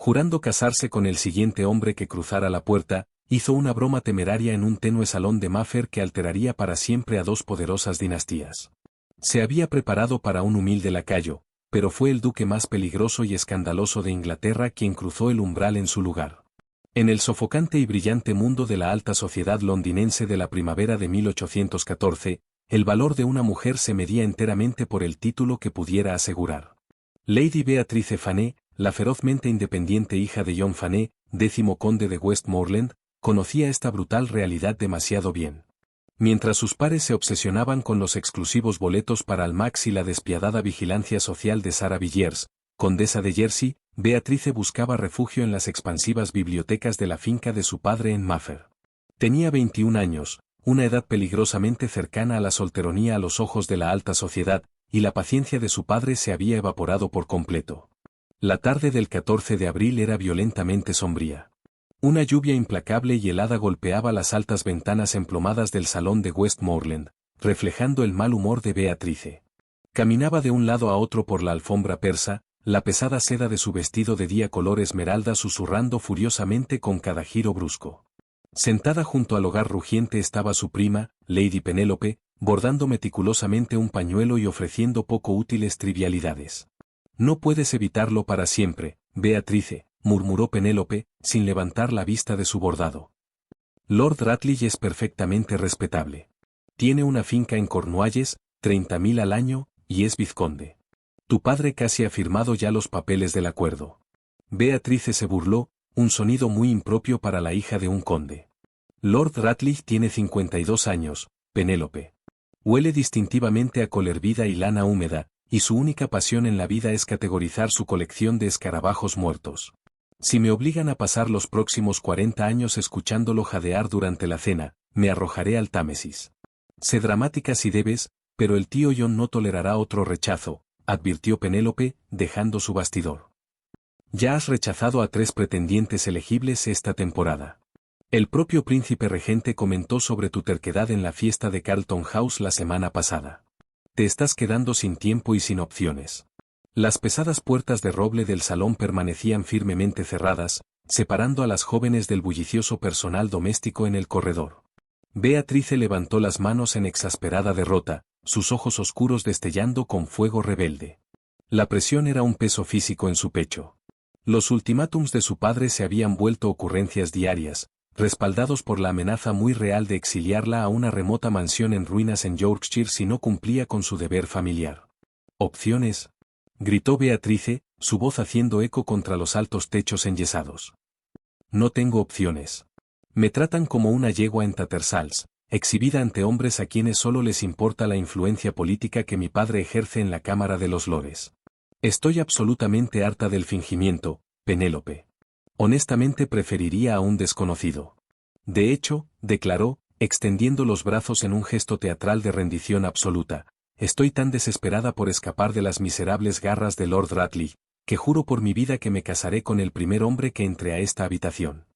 Jurando casarse con el siguiente hombre que cruzara la puerta, hizo una broma temeraria en un tenue salón de Mayfair que alteraría para siempre a dos poderosas dinastías. Se había preparado para un humilde lacayo, pero fue el duque más peligroso y escandaloso de Inglaterra quien cruzó el umbral en su lugar. En el sofocante y brillante mundo de la alta sociedad londinense de la primavera de 1814, el valor de una mujer se medía enteramente por el título que pudiera asegurar. Lady Beatrice Fanny, la ferozmente independiente hija de John Fanny, 10º conde de Westmoreland, conocía esta brutal realidad demasiado bien. Mientras sus pares se obsesionaban con los exclusivos boletos para Almax y la despiadada vigilancia social de Sarah Villiers, condesa de Jersey, Beatrice buscaba refugio en las expansivas bibliotecas de la finca de su padre en Mayfair. Tenía 21 años, una edad peligrosamente cercana a la solteronía a los ojos de la alta sociedad, y la paciencia de su padre se había evaporado por completo. La tarde del 14 de abril era violentamente sombría. Una lluvia implacable y helada golpeaba las altas ventanas emplomadas del salón de Westmoreland, reflejando el mal humor de Beatrice. Caminaba de un lado a otro por la alfombra persa, la pesada seda de su vestido de día color esmeralda susurrando furiosamente con cada giro brusco. Sentada junto al hogar rugiente estaba su prima, Lady Penélope, bordando meticulosamente un pañuelo y ofreciendo poco útiles trivialidades. «No puedes evitarlo para siempre, Beatrice», murmuró Penélope, sin levantar la vista de su bordado. «Lord Rutledge es perfectamente respetable. Tiene una finca en Cornualles, 30.000 al año, y es vizconde. Tu padre casi ha firmado ya los papeles del acuerdo». Beatrice se burló, un sonido muy impropio para la hija de un conde. «Lord Rutledge tiene 52 años, Penélope. Huele distintivamente a col hervida y lana húmeda, y su única pasión en la vida es categorizar su colección de escarabajos muertos. Si me obligan a pasar los próximos 40 años escuchándolo jadear durante la cena, me arrojaré al Támesis. Sé dramática si debes, pero el tío John no tolerará otro rechazo», advirtió Penélope, dejando su bastidor. «Ya has rechazado a 3 pretendientes elegibles esta temporada. El propio príncipe regente comentó sobre tu terquedad en la fiesta de Carlton House la semana pasada. Te estás quedando sin tiempo y sin opciones». Las pesadas puertas de roble del salón permanecían firmemente cerradas, separando a las jóvenes del bullicioso personal doméstico en el corredor. Beatrice levantó las manos en exasperada derrota, sus ojos oscuros destellando con fuego rebelde. La presión era un peso físico en su pecho. Los ultimátums de su padre se habían vuelto ocurrencias diarias, respaldados por la amenaza muy real de exiliarla a una remota mansión en ruinas en Yorkshire si no cumplía con su deber familiar. «¿Opciones?», gritó Beatrice, su voz haciendo eco contra los altos techos enyesados. «No tengo opciones. Me tratan como una yegua en Tattersall's, exhibida ante hombres a quienes solo les importa la influencia política que mi padre ejerce en la Cámara de los Lores. Estoy absolutamente harta del fingimiento, Penélope. Honestamente preferiría a un desconocido. De hecho», declaró, extendiendo los brazos en un gesto teatral de rendición absoluta, «estoy tan desesperada por escapar de las miserables garras de Lord Rutledge, que juro por mi vida que me casaré con el primer hombre que entre a esta habitación».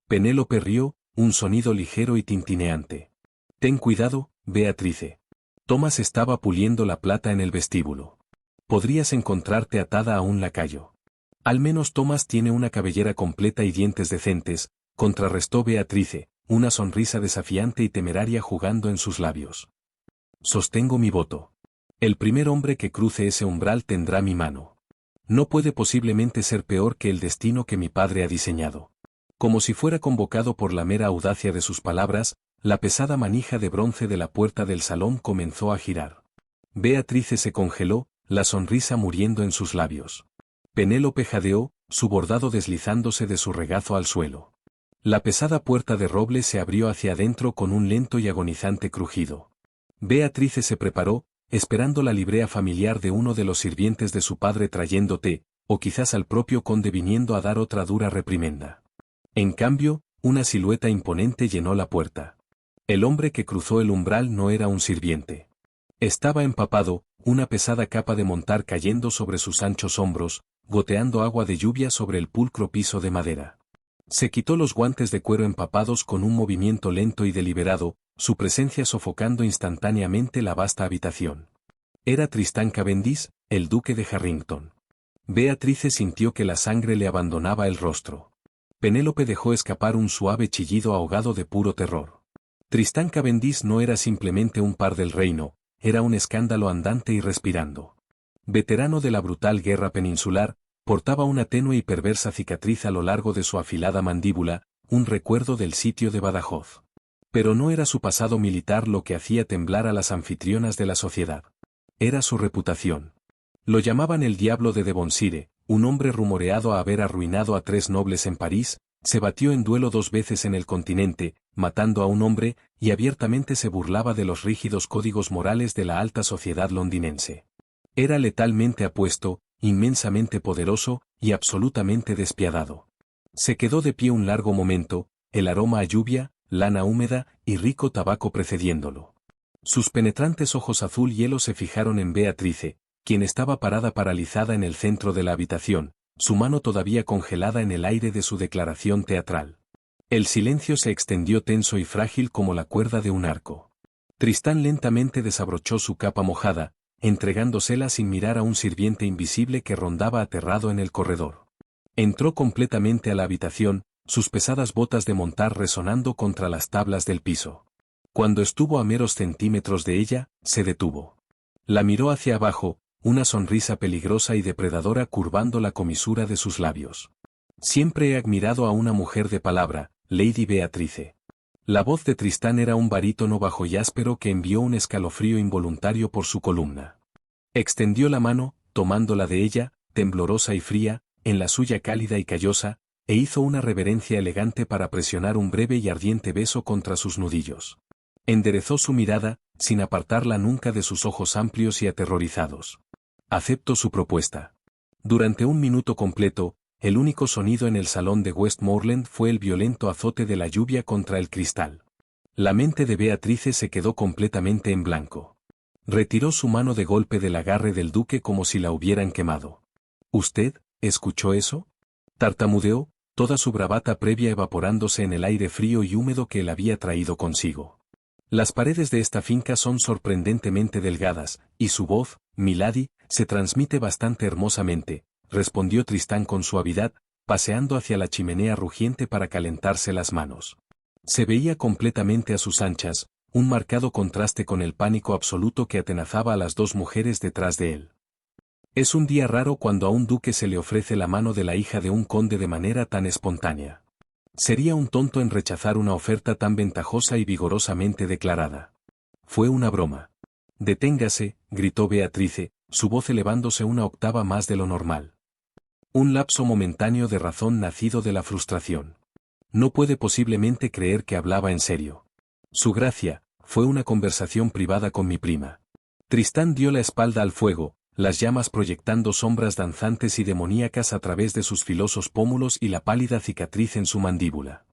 Penélope rió, un sonido ligero y tintineante. «Ten cuidado, Beatrice. Thomas estaba puliendo la plata en el vestíbulo. Podrías encontrarte atada a un lacayo. Al menos Thomas tiene una cabellera completa y dientes decentes», contrarrestó Beatrice, una sonrisa desafiante y temeraria jugando en sus labios. «Sostengo mi voto. El primer hombre que cruce ese umbral tendrá mi mano. No puede posiblemente ser peor que el destino que mi padre ha diseñado». Como si fuera convocado por la mera audacia de sus palabras, la pesada manija de bronce de la puerta del salón comenzó a girar. Beatrice se congeló, la sonrisa muriendo en sus labios. Penélope jadeó, su bordado deslizándose de su regazo al suelo. La pesada puerta de roble se abrió hacia adentro con un lento y agonizante crujido. Beatrice se preparó, esperando la librea familiar de uno de los sirvientes de su padre trayendo té, o quizás al propio conde viniendo a dar otra dura reprimenda. En cambio, una silueta imponente llenó la puerta. El hombre que cruzó el umbral no era un sirviente. Estaba empapado, una pesada capa de montar cayendo sobre sus anchos hombros, goteando agua de lluvia sobre el pulcro piso de madera. Se quitó los guantes de cuero empapados con un movimiento lento y deliberado, su presencia sofocando instantáneamente la vasta habitación. Era Tristán Cavendish, el duque de Harrington. Beatrice sintió que la sangre le abandonaba el rostro. Penélope dejó escapar un suave chillido ahogado de puro terror. Tristán Cavendish no era simplemente un par del reino, era un escándalo andante y respirando. Veterano de la brutal guerra peninsular, portaba una tenue y perversa cicatriz a lo largo de su afilada mandíbula, un recuerdo del sitio de Badajoz. Pero no era su pasado militar lo que hacía temblar a las anfitrionas de la sociedad. Era su reputación. Lo llamaban el Diablo de Devonshire, un hombre rumoreado a haber arruinado a 3 nobles en París, se batió en duelo 2 veces en el continente, matando a un hombre, y abiertamente se burlaba de los rígidos códigos morales de la alta sociedad londinense. Era letalmente apuesto, inmensamente poderoso, y absolutamente despiadado. Se quedó de pie un largo momento, el aroma a lluvia, lana húmeda y rico tabaco precediéndolo. Sus penetrantes ojos azul hielo se fijaron en Beatrice, quien estaba parada paralizada en el centro de la habitación, su mano todavía congelada en el aire de su declaración teatral. El silencio se extendió tenso y frágil como la cuerda de un arco. Tristán lentamente desabrochó su capa mojada, entregándosela sin mirar a un sirviente invisible que rondaba aterrado en el corredor. Entró completamente a la habitación, sus pesadas botas de montar resonando contra las tablas del piso. Cuando estuvo a meros centímetros de ella, se detuvo. La miró hacia abajo, una sonrisa peligrosa y depredadora curvando la comisura de sus labios. Siempre he admirado a una mujer de palabra, Lady Beatrice. La voz de Tristán era un barítono bajo y áspero que envió un escalofrío involuntario por su columna. Extendió la mano, tomándola de ella, temblorosa y fría, en la suya cálida y callosa, e hizo una reverencia elegante para presionar un breve y ardiente beso contra sus nudillos. Enderezó su mirada, sin apartarla nunca de sus ojos amplios y aterrorizados. Acepto su propuesta. Durante un minuto completo, el único sonido en el salón de Westmoreland fue el violento azote de la lluvia contra el cristal. La mente de Beatrice se quedó completamente en blanco. Retiró su mano de golpe del agarre del duque como si la hubieran quemado. ¿Usted, escuchó eso? Tartamudeó, toda su bravata previa evaporándose en el aire frío y húmedo que él había traído consigo. Las paredes de esta finca son sorprendentemente delgadas, y su voz, milady, se transmite bastante hermosamente, respondió Tristán con suavidad, paseando hacia la chimenea rugiente para calentarse las manos. Se veía completamente a sus anchas, un marcado contraste con el pánico absoluto que atenazaba a las 2 mujeres detrás de él. Es un día raro cuando a un duque se le ofrece la mano de la hija de un conde de manera tan espontánea. Sería un tonto en rechazar una oferta tan ventajosa y vigorosamente declarada. Fue una broma. Deténgase, gritó Beatrice, su voz elevándose una octava más de lo normal. Un lapso momentáneo de razón nacido de la frustración. No puede posiblemente creer que hablaba en serio. Su gracia, fue una conversación privada con mi prima. Tristán dio la espalda al fuego, las llamas proyectando sombras danzantes y demoníacas a través de sus filosos pómulos y la pálida cicatriz en su mandíbula.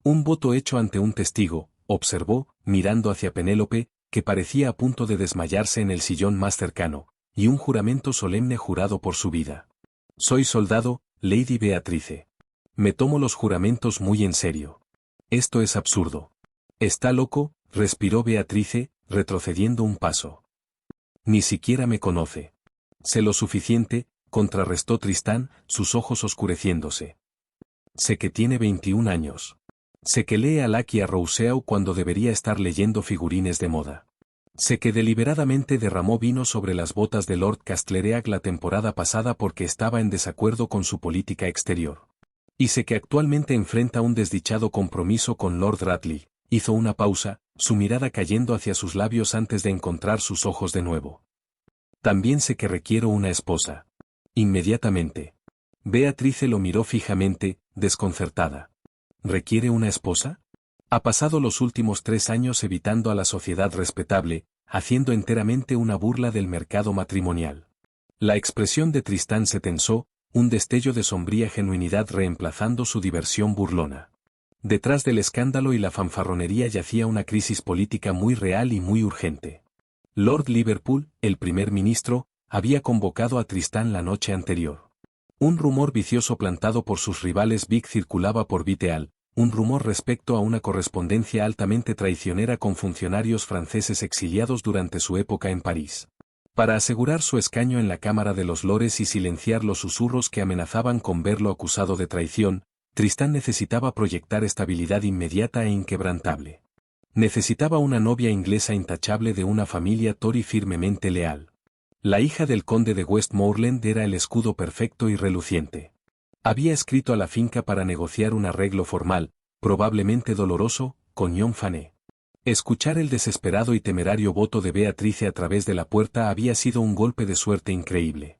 Un voto hecho ante un testigo, observó, mirando hacia Penélope, que parecía a punto de desmayarse en el sillón más cercano, y un juramento solemne jurado por su vida. Soy soldado, Lady Beatrice. Me tomo los juramentos muy en serio. Esto es absurdo. Está loco, respiró Beatrice, retrocediendo un paso. Ni siquiera me conoce. Sé lo suficiente, contrarrestó Tristán, sus ojos oscureciéndose. Sé que tiene 21 años. Sé que lee a Lack y a Rousseau cuando debería estar leyendo figurines de moda. Sé que deliberadamente derramó vino sobre las botas de Lord Castlereagh la temporada pasada porque estaba en desacuerdo con su política exterior. Y sé que actualmente enfrenta un desdichado compromiso con Lord Radley. Hizo una pausa, su mirada cayendo hacia sus labios antes de encontrar sus ojos de nuevo. También sé que requiero una esposa. Inmediatamente. Beatrice lo miró fijamente, desconcertada. ¿Requiere una esposa? Ha pasado los últimos 3 años evitando a la sociedad respetable, haciendo enteramente una burla del mercado matrimonial. La expresión de Tristán se tensó, un destello de sombría genuinidad reemplazando su diversión burlona. Detrás del escándalo y la fanfarronería yacía una crisis política muy real y muy urgente. Lord Liverpool, el primer ministro, había convocado a Tristán la noche anterior. Un rumor vicioso plantado por sus rivales Vic circulaba por Viteal, un rumor respecto a una correspondencia altamente traicionera con funcionarios franceses exiliados durante su época en París. Para asegurar su escaño en la Cámara de los Lores y silenciar los susurros que amenazaban con verlo acusado de traición, Tristán necesitaba proyectar estabilidad inmediata e inquebrantable. Necesitaba una novia inglesa intachable de una familia Tory firmemente leal. La hija del conde de Westmoreland era el escudo perfecto y reluciente. Había escrito a la finca para negociar un arreglo formal, probablemente doloroso, con John Fanny. Escuchar el desesperado y temerario voto de Beatrice a través de la puerta había sido un golpe de suerte increíble.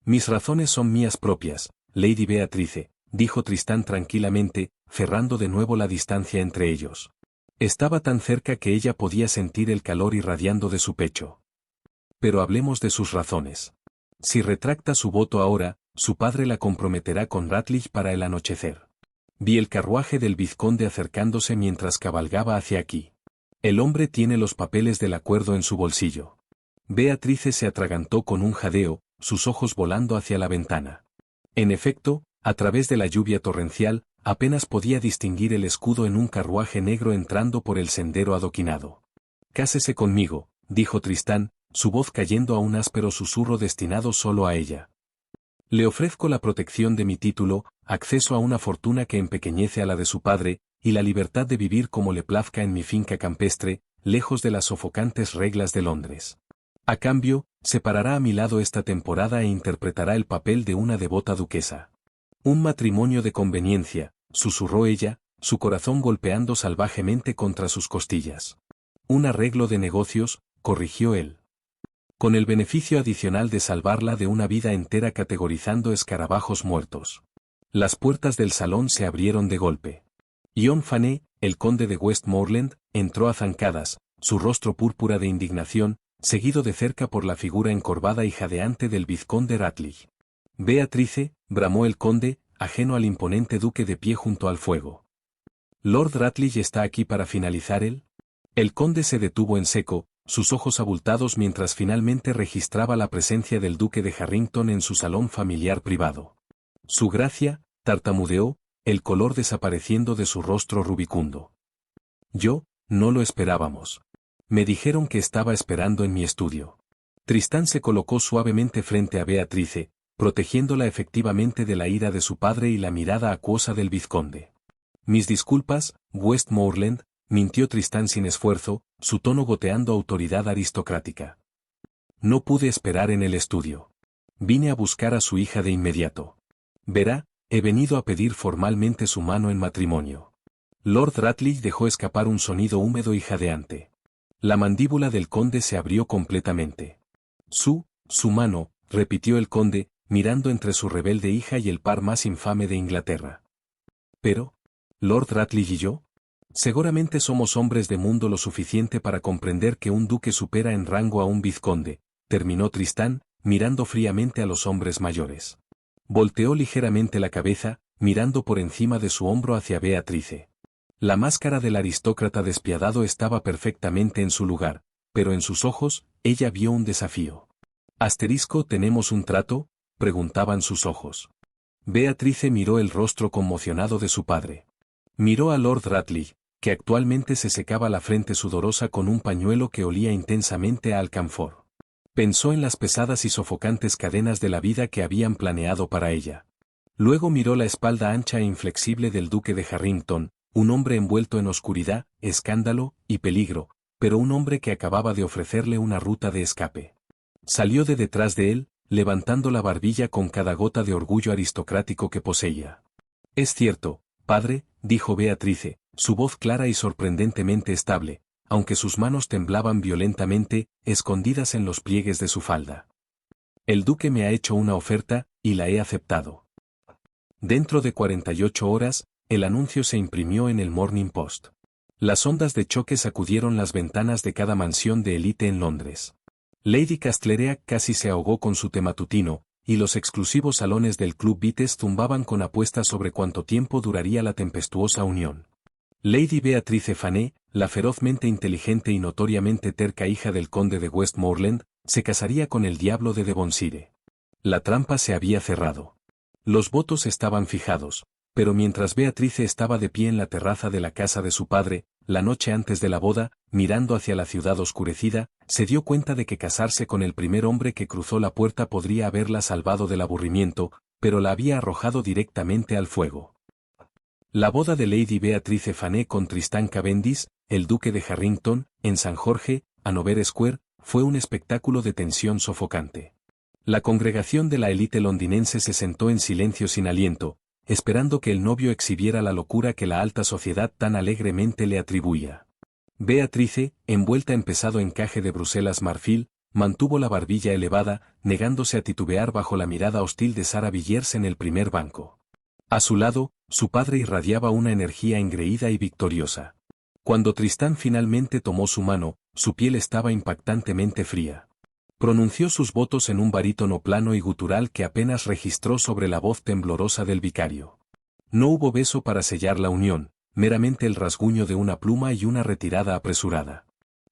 Mis razones son mías propias, Lady Beatrice, dijo Tristán tranquilamente, cerrando de nuevo la distancia entre ellos. Estaba tan cerca que ella podía sentir el calor irradiando de su pecho. Pero hablemos de sus razones. Si retracta su voto ahora, su padre la comprometerá con Rutledge para el anochecer. Vi el carruaje del vizconde acercándose mientras cabalgaba hacia aquí. El hombre tiene los papeles del acuerdo en su bolsillo. Beatrice se atragantó con un jadeo, sus ojos volando hacia la ventana. En efecto, a través de la lluvia torrencial, apenas podía distinguir el escudo en un carruaje negro entrando por el sendero adoquinado. Cásese conmigo, dijo Tristán, su voz cayendo a un áspero susurro destinado solo a ella. Le ofrezco la protección de mi título, acceso a una fortuna que empequeñece a la de su padre, y la libertad de vivir como le plazca en mi finca campestre, lejos de las sofocantes reglas de Londres. A cambio, se parará a mi lado esta temporada e interpretará el papel de una devota duquesa. Un matrimonio de conveniencia, susurró ella, su corazón golpeando salvajemente contra sus costillas. Un arreglo de negocios, corrigió él. Con el beneficio adicional de salvarla de una vida entera categorizando escarabajos muertos. Las puertas del salón se abrieron de golpe. John Fanny, el conde de Westmoreland, entró a zancadas, su rostro púrpura de indignación, seguido de cerca por la figura encorvada y jadeante del vizconde Rutledge. Beatrice, bramó el conde, ajeno al imponente duque de pie junto al fuego. ¿Lord Rutledge está aquí para finalizar él? El conde se detuvo en seco, sus ojos abultados mientras finalmente registraba la presencia del duque de Harrington en su salón familiar privado. Su gracia, tartamudeó, el color desapareciendo de su rostro rubicundo. No lo esperábamos. Me dijeron que estaba esperando en mi estudio. Tristán se colocó suavemente frente a Beatrice, protegiéndola efectivamente de la ira de su padre y la mirada acuosa del vizconde. Mis disculpas, Westmoreland, mintió Tristán sin esfuerzo, su tono goteando autoridad aristocrática. No pude esperar en el estudio. Vine a buscar a su hija de inmediato. Verá, he venido a pedir formalmente su mano en matrimonio. Lord Rutledge dejó escapar un sonido húmedo y jadeante. La mandíbula del conde se abrió completamente. Su mano, repitió el conde, mirando entre su rebelde hija y el par más infame de Inglaterra. Pero, ¿Lord Rutledge y yo? Seguramente somos hombres de mundo lo suficiente para comprender que un duque supera en rango a un vizconde, terminó Tristán, mirando fríamente a los hombres mayores. Volteó ligeramente la cabeza, mirando por encima de su hombro hacia Beatrice. La máscara del aristócrata despiadado estaba perfectamente en su lugar, pero en sus ojos, ella vio un desafío. ¿Tenemos un trato?, preguntaban sus ojos. Beatrice miró el rostro conmocionado de su padre. Miró a Lord Rutledge, que actualmente se secaba la frente sudorosa con un pañuelo que olía intensamente a alcanfor. Pensó en las pesadas y sofocantes cadenas de la vida que habían planeado para ella. Luego miró la espalda ancha e inflexible del duque de Harrington, un hombre envuelto en oscuridad, escándalo y peligro, pero un hombre que acababa de ofrecerle una ruta de escape. Salió de detrás de él, levantando la barbilla con cada gota de orgullo aristocrático que poseía. Es cierto, padre, dijo Beatrice, su voz clara y sorprendentemente estable, aunque sus manos temblaban violentamente, escondidas en los pliegues de su falda. El duque me ha hecho una oferta, y la he aceptado. Dentro de 48 horas, el anuncio se imprimió en el Morning Post. Las ondas de choque sacudieron las ventanas de cada mansión de élite en Londres. Lady Castlereagh casi se ahogó con su té matutino, y los exclusivos salones del Club Vites zumbaban con apuestas sobre cuánto tiempo duraría la tempestuosa unión. Lady Beatrice Fanny, la ferozmente inteligente y notoriamente terca hija del conde de Westmoreland, se casaría con el diablo de Devonshire. La trampa se había cerrado. Los votos estaban fijados, pero mientras Beatrice estaba de pie en la terraza de la casa de su padre, la noche antes de la boda, mirando hacia la ciudad oscurecida, se dio cuenta de que casarse con el primer hombre que cruzó la puerta podría haberla salvado del aburrimiento, pero la había arrojado directamente al fuego. La boda de Lady Beatrice Fane con Tristan Cavendish, el duque de Harrington, en San Jorge, Hanover Square, fue un espectáculo de tensión sofocante. La congregación de la élite londinense se sentó en silencio sin aliento, esperando que el novio exhibiera la locura que la alta sociedad tan alegremente le atribuía. Beatrice, envuelta en pesado encaje de Bruselas marfil, mantuvo la barbilla elevada, negándose a titubear bajo la mirada hostil de Sarah Villiers en el primer banco. A su lado, su padre irradiaba una energía engreída y victoriosa. Cuando Tristán finalmente tomó su mano, su piel estaba impactantemente fría. Pronunció sus votos en un barítono plano y gutural que apenas registró sobre la voz temblorosa del vicario. No hubo beso para sellar la unión, meramente el rasguño de una pluma y una retirada apresurada.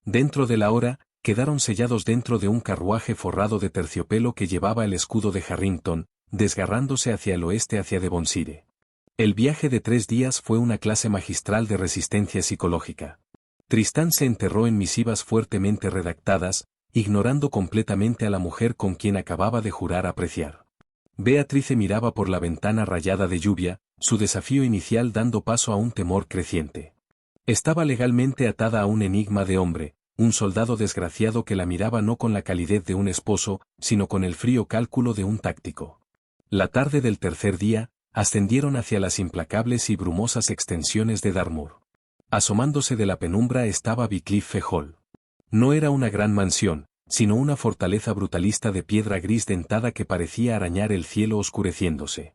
Dentro de la hora, quedaron sellados dentro de un carruaje forrado de terciopelo que llevaba el escudo de Harrington, desgarrándose hacia el oeste hacia Devonshire. El viaje de 3 días fue una clase magistral de resistencia psicológica. Tristán se enterró en misivas fuertemente redactadas, ignorando completamente a la mujer con quien acababa de jurar apreciar. Beatrice miraba por la ventana rayada de lluvia, su desafío inicial dando paso a un temor creciente. Estaba legalmente atada a un enigma de hombre, un soldado desgraciado que la miraba no con la calidez de un esposo, sino con el frío cálculo de un táctico. La tarde del tercer día, ascendieron hacia las implacables y brumosas extensiones de Dartmoor. Asomándose de la penumbra estaba Wycliffe Hall. No era una gran mansión, sino una fortaleza brutalista de piedra gris dentada que parecía arañar el cielo oscureciéndose.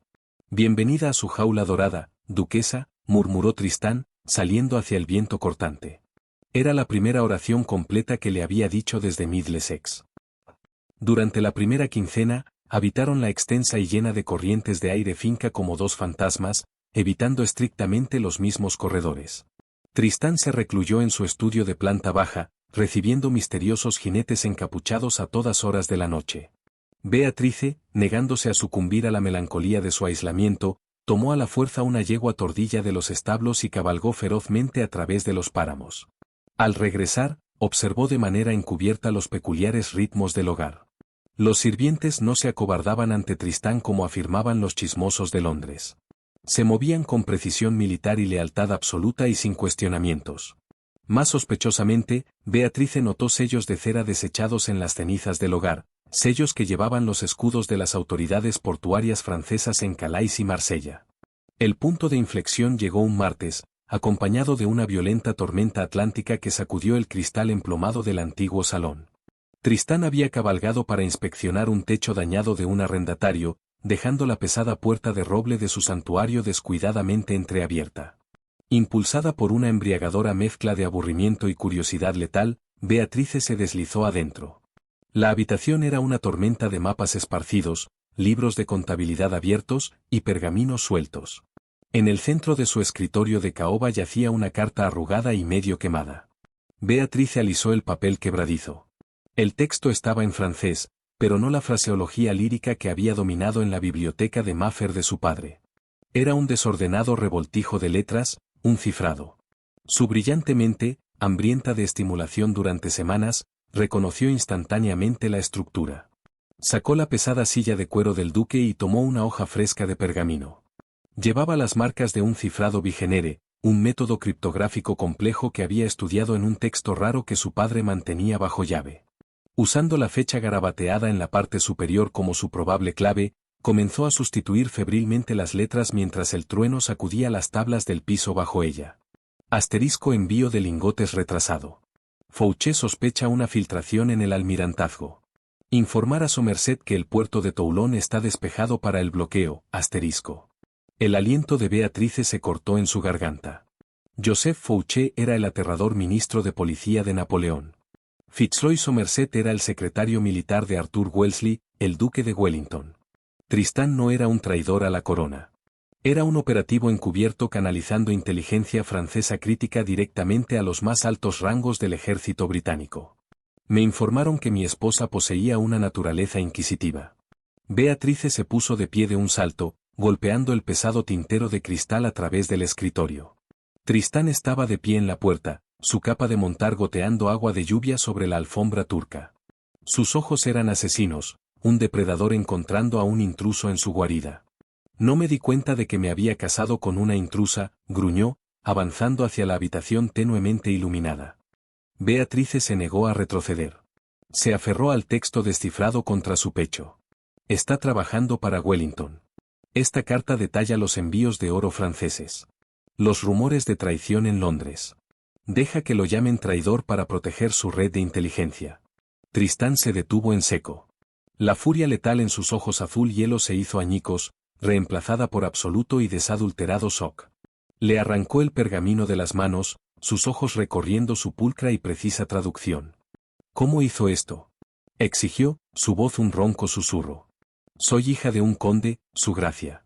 «Bienvenida a su jaula dorada, duquesa», murmuró Tristán, saliendo hacia el viento cortante. Era la primera oración completa que le había dicho desde Middlesex. Durante la primera quincena, habitaron la extensa y llena de corrientes de aire finca como dos fantasmas, evitando estrictamente los mismos corredores. Tristán se recluyó en su estudio de planta baja, recibiendo misteriosos jinetes encapuchados a todas horas de la noche. Beatrice, negándose a sucumbir a la melancolía de su aislamiento, tomó a la fuerza una yegua tordilla de los establos y cabalgó ferozmente a través de los páramos. Al regresar, observó de manera encubierta los peculiares ritmos del hogar. Los sirvientes no se acobardaban ante Tristán como afirmaban los chismosos de Londres. Se movían con precisión militar y lealtad absoluta y sin cuestionamientos. Más sospechosamente, Beatrice notó sellos de cera desechados en las cenizas del hogar, sellos que llevaban los escudos de las autoridades portuarias francesas en Calais y Marsella. El punto de inflexión llegó un martes, acompañado de una violenta tormenta atlántica que sacudió el cristal emplomado del antiguo salón. Tristán había cabalgado para inspeccionar un techo dañado de un arrendatario, dejando la pesada puerta de roble de su santuario descuidadamente entreabierta. Impulsada por una embriagadora mezcla de aburrimiento y curiosidad letal, Beatrice se deslizó adentro. La habitación era una tormenta de mapas esparcidos, libros de contabilidad abiertos y pergaminos sueltos. En el centro de su escritorio de caoba yacía una carta arrugada y medio quemada. Beatrice alisó el papel quebradizo. El texto estaba en francés, pero no la fraseología lírica que había dominado en la biblioteca de Maffer de su padre. Era un desordenado revoltijo de letras, un cifrado. Su brillante mente, hambrienta de estimulación durante semanas, reconoció instantáneamente la estructura. Sacó la pesada silla de cuero del duque y tomó una hoja fresca de pergamino. Llevaba las marcas de un cifrado bigenere, un método criptográfico complejo que había estudiado en un texto raro que su padre mantenía bajo llave. Usando la fecha garabateada en la parte superior como su probable clave, comenzó a sustituir febrilmente las letras mientras el trueno sacudía las tablas del piso bajo ella. Asterisco envío de lingotes retrasado. Fouché sospecha una filtración en el almirantazgo. Informar a su merced que el puerto de Toulon está despejado para el bloqueo, asterisco. El aliento de Beatrice se cortó en su garganta. Joseph Fouché era el aterrador ministro de policía de Napoleón. Fitzroy Somerset era el secretario militar de Arthur Wellesley, el duque de Wellington. Tristán no era un traidor a la corona. Era un operativo encubierto canalizando inteligencia francesa crítica directamente a los más altos rangos del ejército británico. Me informaron que mi esposa poseía una naturaleza inquisitiva. Beatrice se puso de pie de un salto, golpeando el pesado tintero de cristal a través del escritorio. Tristán estaba de pie en la puerta, su capa de montar goteando agua de lluvia sobre la alfombra turca. Sus ojos eran asesinos, un depredador encontrando a un intruso en su guarida. No me di cuenta de que me había casado con una intrusa, gruñó, avanzando hacia la habitación tenuemente iluminada. Beatrice se negó a retroceder. Se aferró al texto descifrado contra su pecho. Está trabajando para Wellington. Esta carta detalla los envíos de oro franceses. Los rumores de traición en Londres. Deja que lo llamen traidor para proteger su red de inteligencia. Tristán se detuvo en seco. La furia letal en sus ojos azul hielo se hizo añicos, reemplazada por absoluto y desadulterado shock. Le arrancó el pergamino de las manos, sus ojos recorriendo su pulcra y precisa traducción. ¿Cómo hizo esto? Exigió, su voz un ronco susurro. Soy hija de un conde, su gracia.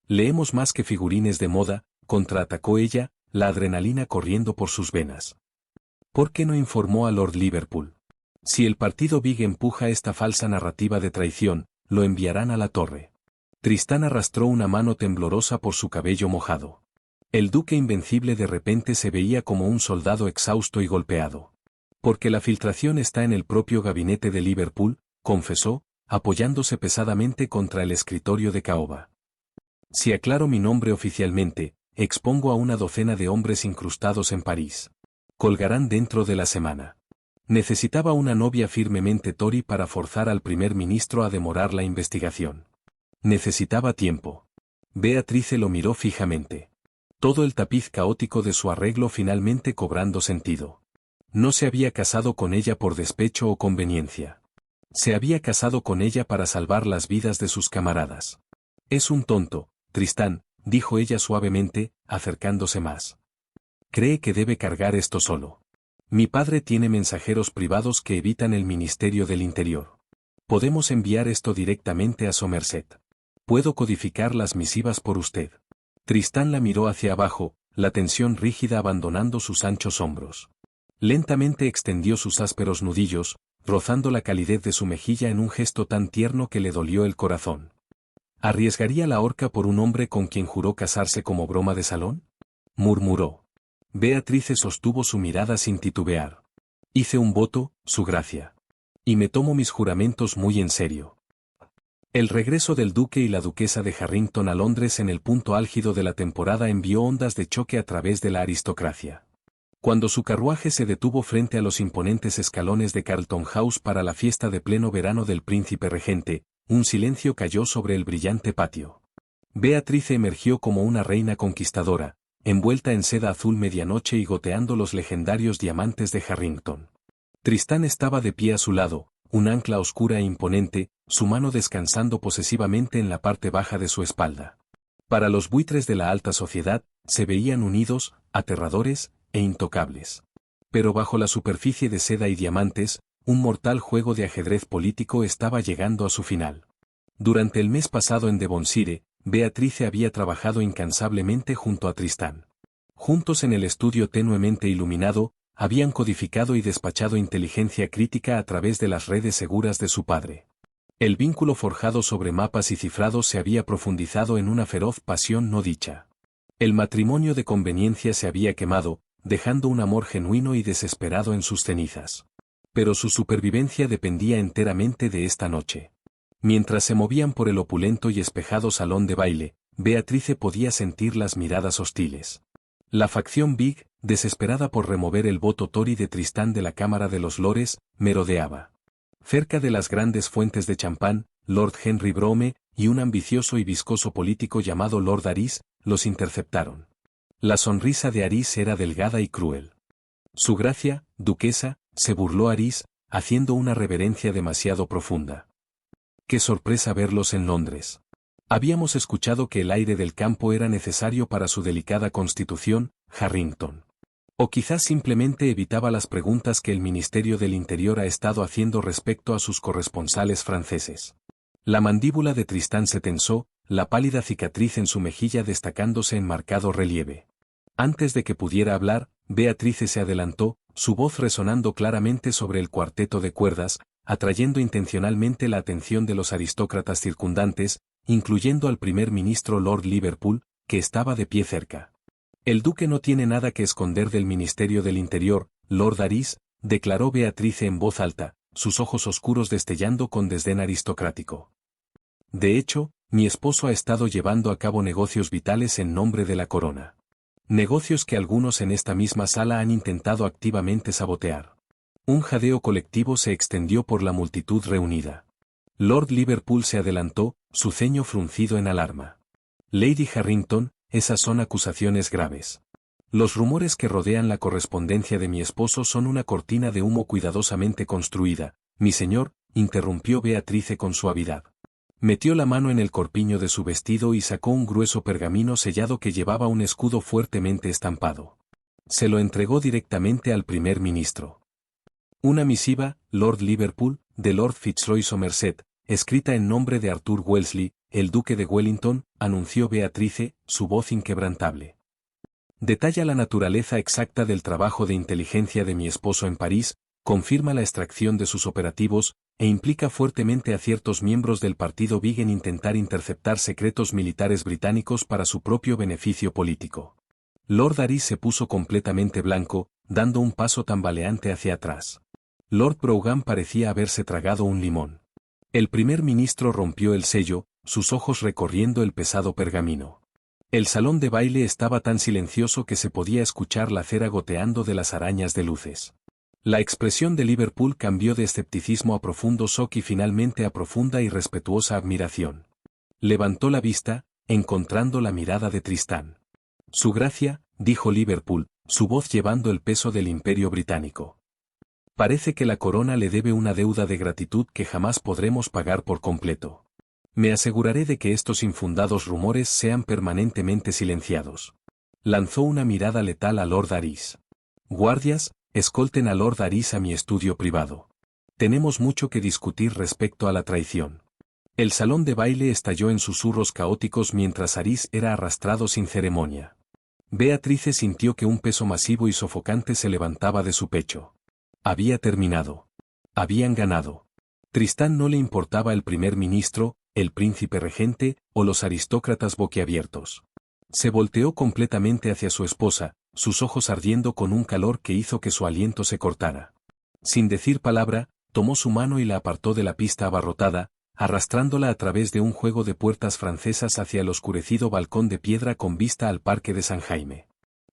Leemos más que figurines de moda, contraatacó ella, la adrenalina corriendo por sus venas. ¿Por qué no informó a Lord Liverpool? Si el partido Big empuja esta falsa narrativa de traición, lo enviarán a la torre. Tristán arrastró una mano temblorosa por su cabello mojado. El duque invencible de repente se veía como un soldado exhausto y golpeado. Porque la filtración está en el propio gabinete de Liverpool, confesó, apoyándose pesadamente contra el escritorio de caoba. Si aclaro mi nombre oficialmente, expongo a una docena de hombres incrustados en París. Colgarán dentro de la semana. Necesitaba una novia firmemente Tory para forzar al primer ministro a demorar la investigación. Necesitaba tiempo. Beatrice lo miró fijamente. Todo el tapiz caótico de su arreglo finalmente cobrando sentido. No se había casado con ella por despecho o conveniencia. Se había casado con ella para salvar las vidas de sus camaradas. Es un tonto, Tristán, dijo ella suavemente, acercándose más. Cree que debe cargar esto solo. Mi padre tiene mensajeros privados que evitan el Ministerio del Interior. Podemos enviar esto directamente a Somerset. Puedo codificar las misivas por usted. Tristán la miró hacia abajo, la tensión rígida abandonando sus anchos hombros. Lentamente extendió sus ásperos nudillos, rozando la calidez de su mejilla en un gesto tan tierno que le dolió el corazón. ¿Arriesgaría la horca por un hombre con quien juró casarse como broma de salón? Murmuró. Beatrice sostuvo su mirada sin titubear. Hice un voto, su gracia. Y me tomo mis juramentos muy en serio. El regreso del duque y la duquesa de Harrington a Londres en el punto álgido de la temporada envió ondas de choque a través de la aristocracia. Cuando su carruaje se detuvo frente a los imponentes escalones de Carlton House para la fiesta de pleno verano del príncipe regente, un silencio cayó sobre el brillante patio. Beatrice emergió como una reina conquistadora, envuelta en seda azul medianoche y goteando los legendarios diamantes de Harrington. Tristán estaba de pie a su lado, un ancla oscura e imponente, su mano descansando posesivamente en la parte baja de su espalda. Para los buitres de la alta sociedad, se veían unidos, aterradores e intocables. Pero bajo la superficie de seda y diamantes, un mortal juego de ajedrez político estaba llegando a su final. Durante el mes pasado en Devonshire, Beatrice había trabajado incansablemente junto a Tristán. Juntos en el estudio tenuemente iluminado, habían codificado y despachado inteligencia crítica a través de las redes seguras de su padre. El vínculo forjado sobre mapas y cifrados se había profundizado en una feroz pasión no dicha. El matrimonio de conveniencia se había quemado, dejando un amor genuino y desesperado en sus cenizas. Pero su supervivencia dependía enteramente de esta noche. Mientras se movían por el opulento y espejado salón de baile, Beatrice podía sentir las miradas hostiles. La facción Big, desesperada por remover el voto Tory de Tristán de la Cámara de los Lores, merodeaba. Cerca de las grandes fuentes de champán, Lord Henry Brougham y un ambicioso y viscoso político llamado Lord Arís, los interceptaron. La sonrisa de Arís era delgada y cruel. Su gracia, duquesa, se burló Arís, haciendo una reverencia demasiado profunda. Qué sorpresa verlos en Londres. Habíamos escuchado que el aire del campo era necesario para su delicada constitución, Harrington. O quizás simplemente evitaba las preguntas que el Ministerio del Interior ha estado haciendo respecto a sus corresponsales franceses. La mandíbula de Tristán se tensó, la pálida cicatriz en su mejilla destacándose en marcado relieve. Antes de que pudiera hablar, Beatrice se adelantó, su voz resonando claramente sobre el cuarteto de cuerdas, atrayendo intencionalmente la atención de los aristócratas circundantes, incluyendo al primer ministro Lord Liverpool, que estaba de pie cerca. El duque no tiene nada que esconder del Ministerio del Interior, Lord Aris, declaró Beatrice en voz alta, sus ojos oscuros destellando con desdén aristocrático. De hecho, mi esposo ha estado llevando a cabo negocios vitales en nombre de la corona. Negocios que algunos en esta misma sala han intentado activamente sabotear. Un jadeo colectivo se extendió por la multitud reunida. Lord Liverpool se adelantó, su ceño fruncido en alarma. Lady Harrington, esas son acusaciones graves. Los rumores que rodean la correspondencia de mi esposo son una cortina de humo cuidadosamente construida, mi señor, interrumpió Beatrice con suavidad. Metió la mano en el corpiño de su vestido y sacó un grueso pergamino sellado que llevaba un escudo fuertemente estampado. Se lo entregó directamente al primer ministro. Una misiva, Lord Liverpool, de Lord Fitzroy Somerset, escrita en nombre de Arthur Wellesley, el duque de Wellington, anunció Beatrice, su voz inquebrantable. Detalla la naturaleza exacta del trabajo de inteligencia de mi esposo en París, confirma la extracción de sus operativos, e implica fuertemente a ciertos miembros del partido Whig en intentar interceptar secretos militares británicos para su propio beneficio político. Lord Aris se puso completamente blanco, dando un paso tambaleante hacia atrás. Lord Brougham parecía haberse tragado un limón. El primer ministro rompió el sello, sus ojos recorriendo el pesado pergamino. El salón de baile estaba tan silencioso que se podía escuchar la cera goteando de las arañas de luces. La expresión de Liverpool cambió de escepticismo a profundo shock y finalmente a profunda y respetuosa admiración. Levantó la vista, encontrando la mirada de Tristán. Su gracia, dijo Liverpool, su voz llevando el peso del Imperio Británico. Parece que la corona le debe una deuda de gratitud que jamás podremos pagar por completo. Me aseguraré de que estos infundados rumores sean permanentemente silenciados. Lanzó una mirada letal a Lord Aris. Guardias, escolten a Lord Aris a mi estudio privado. Tenemos mucho que discutir respecto a la traición. El salón de baile estalló en susurros caóticos mientras Aris era arrastrado sin ceremonia. Beatrice sintió que un peso masivo y sofocante se levantaba de su pecho. Había terminado. Habían ganado. Tristán no le importaba el primer ministro, el príncipe regente, o los aristócratas boquiabiertos. Se volteó completamente hacia su esposa, sus ojos ardiendo con un calor que hizo que su aliento se cortara. Sin decir palabra, tomó su mano y la apartó de la pista abarrotada, arrastrándola a través de un juego de puertas francesas hacia el oscurecido balcón de piedra con vista al parque de San Jaime.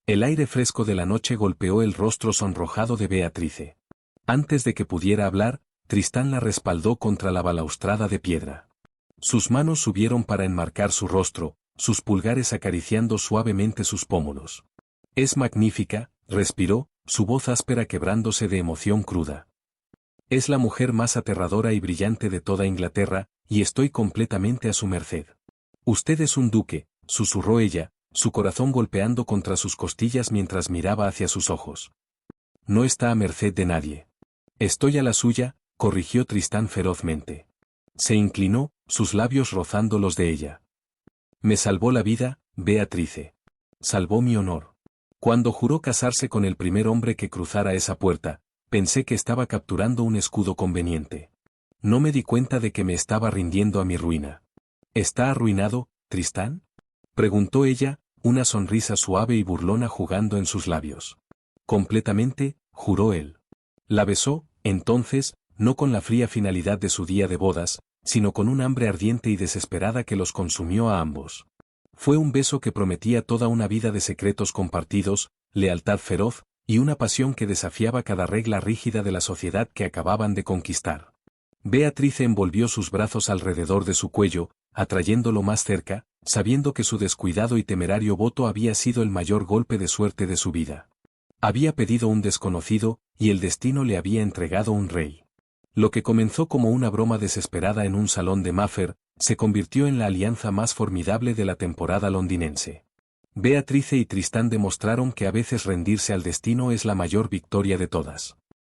El aire fresco de la noche golpeó el rostro sonrojado de Beatrice. Antes de que pudiera hablar, Tristán la respaldó contra la balaustrada de piedra. Sus manos subieron para enmarcar su rostro, sus pulgares acariciando suavemente sus pómulos. Es magnífica, respiró, su voz áspera quebrándose de emoción cruda. Es la mujer más aterradora y brillante de toda Inglaterra, y estoy completamente a su merced. Usted es un duque, susurró ella, su corazón golpeando contra sus costillas mientras miraba hacia sus ojos. No está a merced de nadie. Estoy a la suya, corrigió Tristán ferozmente. Se inclinó, sus labios rozando los de ella. Me salvó la vida, Beatrice. Salvó mi honor. Cuando juró casarse con el primer hombre que cruzara esa puerta, pensé que estaba capturando un escudo conveniente. No me di cuenta de que me estaba rindiendo a mi ruina. ¿Está arruinado, Tristán?, preguntó ella, una sonrisa suave y burlona jugando en sus labios. Completamente, juró él. La besó, entonces, no con la fría finalidad de su día de bodas, sino con un hambre ardiente y desesperada que los consumió a ambos. Fue un beso que prometía toda una vida de secretos compartidos, lealtad feroz, y una pasión que desafiaba cada regla rígida de la sociedad que acababan de conquistar. Beatrice envolvió sus brazos alrededor de su cuello, atrayéndolo más cerca, sabiendo que su descuidado y temerario voto había sido el mayor golpe de suerte de su vida. Había pedido un desconocido, y el destino le había entregado un rey. Lo que comenzó como una broma desesperada en un salón de Mayfair, se convirtió en la alianza más formidable de la temporada londinense. Beatrice y Tristán demostraron que a veces rendirse al destino es la mayor victoria de todas.